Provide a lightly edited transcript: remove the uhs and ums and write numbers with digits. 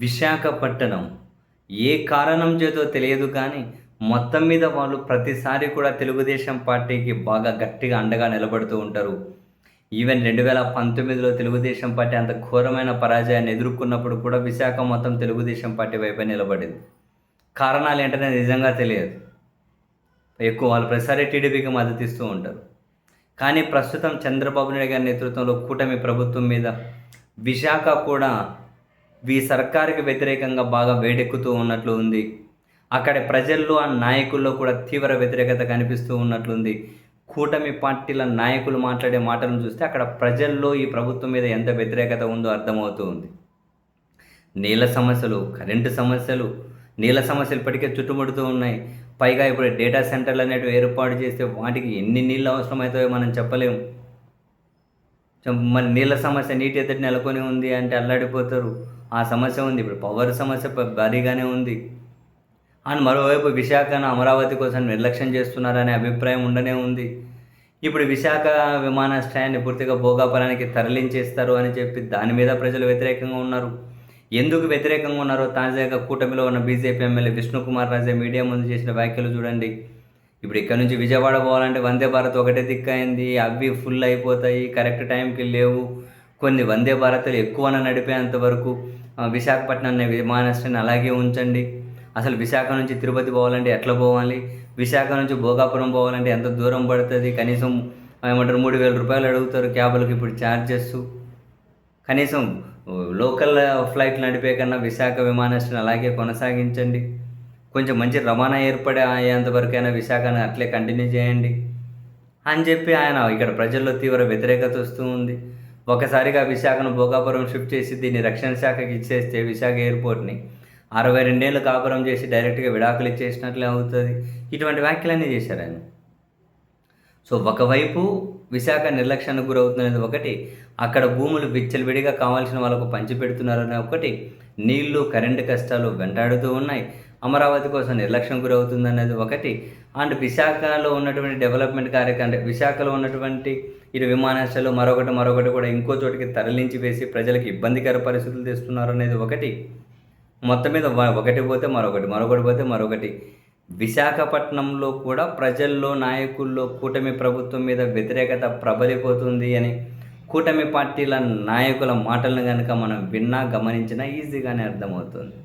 విశాఖపట్టణం ఏ కారణం చేతో తెలియదు కానీ, మొత్తం మీద వాళ్ళు ప్రతిసారి కూడా తెలుగుదేశం పార్టీకి బాగా గట్టిగా అండగా నిలబడుతూ ఉంటారు. ఈవెన్ 2019లో తెలుగుదేశం పార్టీ అంత ఘోరమైన పరాజయాన్ని ఎదుర్కొన్నప్పుడు కూడా విశాఖ మొత్తం తెలుగుదేశం పార్టీ వైపే నిలబడింది. కారణాలేంటనే నిజంగా తెలియదు. ఎక్కువ వాళ్ళు ప్రతిసారి టీడీపీకి మద్దతిస్తూ ఉంటారు. కానీ ప్రస్తుతం చంద్రబాబు నాయుడు గారి నేతృత్వంలో కూటమి ప్రభుత్వం మీద విశాఖ కూడా సర్కారుకి వ్యతిరేకంగా బాగా వేడెక్కుతూ ఉన్నట్లు ఉంది. అక్కడి ప్రజల్లో, ఆ నాయకుల్లో కూడా తీవ్ర వ్యతిరేకత కనిపిస్తూ ఉన్నట్లుంది. కూటమి పార్టీల నాయకులు మాట్లాడే మాటలను చూస్తే అక్కడ ప్రజల్లో ఈ ప్రభుత్వం మీద ఎంత వ్యతిరేకత ఉందో అర్థమవుతూ ఉంది. నీళ్ళ సమస్యలు, కరెంటు సమస్యలు, నీళ్ళ సమస్యలు ఇప్పటికే చుట్టుముడుతూ ఉన్నాయి. పైగా ఇప్పుడు డేటా సెంటర్లు అనేటివి ఏర్పాటు చేస్తే వాటికి ఎన్ని నీళ్ళు అవసరమవుతాయో మనం చెప్పలేము. మరి నీళ్ళ సమస్య నీటి ఎద్దడి నెలకొని ఉంది అంటే అల్లాడిపోతారు. ఆ సమస్య ఉంది. ఇప్పుడు పవర్ సమస్య భారీగానే ఉంది. అండ్ మరోవైపు విశాఖను అమరావతి కోసం నిర్లక్ష్యం చేస్తున్నారనే అభిప్రాయం ఉండనే ఉంది. ఇప్పుడు విశాఖ విమానాశ్రయాన్ని పూర్తిగా భోగాపురానికి తరలించేస్తారు అని చెప్పి దాని మీద ప్రజలు వ్యతిరేకంగా ఉన్నారు. ఎందుకు వ్యతిరేకంగా ఉన్నారో తాజాగా కూటమిలో ఉన్న బీజేపీ ఎమ్మెల్యే విష్ణుకుమార్ రాజే మీడియా ముందు చేసిన వ్యాఖ్యలు చూడండి. ఇప్పుడు ఇక్కడ నుంచి విజయవాడ పోవాలంటే వందే భారత్ ఒకటే దిక్కయింది. అవి ఫుల్ అయిపోతాయి, కరెక్ట్ టైంకి లేవు. కొన్ని వందే భారత్లు ఎక్కువన నడిపేంత వరకు విశాఖపట్నం అనే విమానాశ్రయాన్ని అలాగే ఉంచండి. అసలు విశాఖ నుంచి తిరుపతి పోవాలంటే ఎట్లా పోవాలి, విశాఖ నుంచి భోగాపురం పోవాలంటే ఎంత దూరం పడుతుంది, కనీసం ఏమంటారు 3,000 రూపాయలు అడుగుతారు క్యాబులకు ఇప్పుడు ఛార్జెస్. కనీసం లోకల్ ఫ్లైట్లు నడిపే కన్నా విశాఖ విమానాశ్రయం అలాగే కొనసాగించండి. కొంచెం మంచి రవాణా ఏర్పడే అయ్యేంతవరకైనా విశాఖను అట్లే కంటిన్యూ చేయండి అని చెప్పి ఆయన ఇక్కడ ప్రజల్లో తీవ్ర వ్యతిరేకత వస్తూ ఉంది. ఒకసారిగా విశాఖను భోగాపురం షిఫ్ట్ చేసి దీన్ని రక్షణ శాఖకి ఇచ్చేస్తే విశాఖ ఎయిర్పోర్ట్ని 62 ఏళ్ళు కాపురం చేసి డైరెక్ట్గా విడాకులు ఇచ్చేసినట్లే అవుతుంది. ఇటువంటి వ్యాఖ్యలన్నీ చేశారు ఆయన. సో ఒకవైపు విశాఖ నిర్లక్ష్యానికి గురవుతున్నది ఒకటి, అక్కడ భూములు విచ్చలవిడిగా కావాల్సిన వాళ్ళకు పంచిపెడుతున్నారనే ఒకటి, నీళ్లు కరెంటు కష్టాలు వెంటాడుతూ ఉన్నాయి, అమరావతి కోసం నిర్లక్ష్యం గురవుతుందనేది ఒకటి, అండ్ విశాఖలో ఉన్నటువంటి డెవలప్మెంట్ కార్యక్రమం, విశాఖలో ఉన్నటువంటి ఇటు విమానాశ్రయాలు మరొకటి కూడా ఇంకో చోటికి తరలించి వేసి ప్రజలకు ఇబ్బందికర పరిస్థితులు తెస్తున్నారు అనేది ఒకటి. మొత్తం మీద ఒకటి పోతే మరొకటి పోతే మరొకటి. విశాఖపట్నంలో కూడా ప్రజల్లో, నాయకుల్లో కూటమి ప్రభుత్వం మీద వ్యతిరేకత ప్రబలిపోతుంది అని కూటమి పార్టీల నాయకుల మాటలను కనుక మనం విన్నా, గమనించినా ఈజీగానే అర్థమవుతుంది.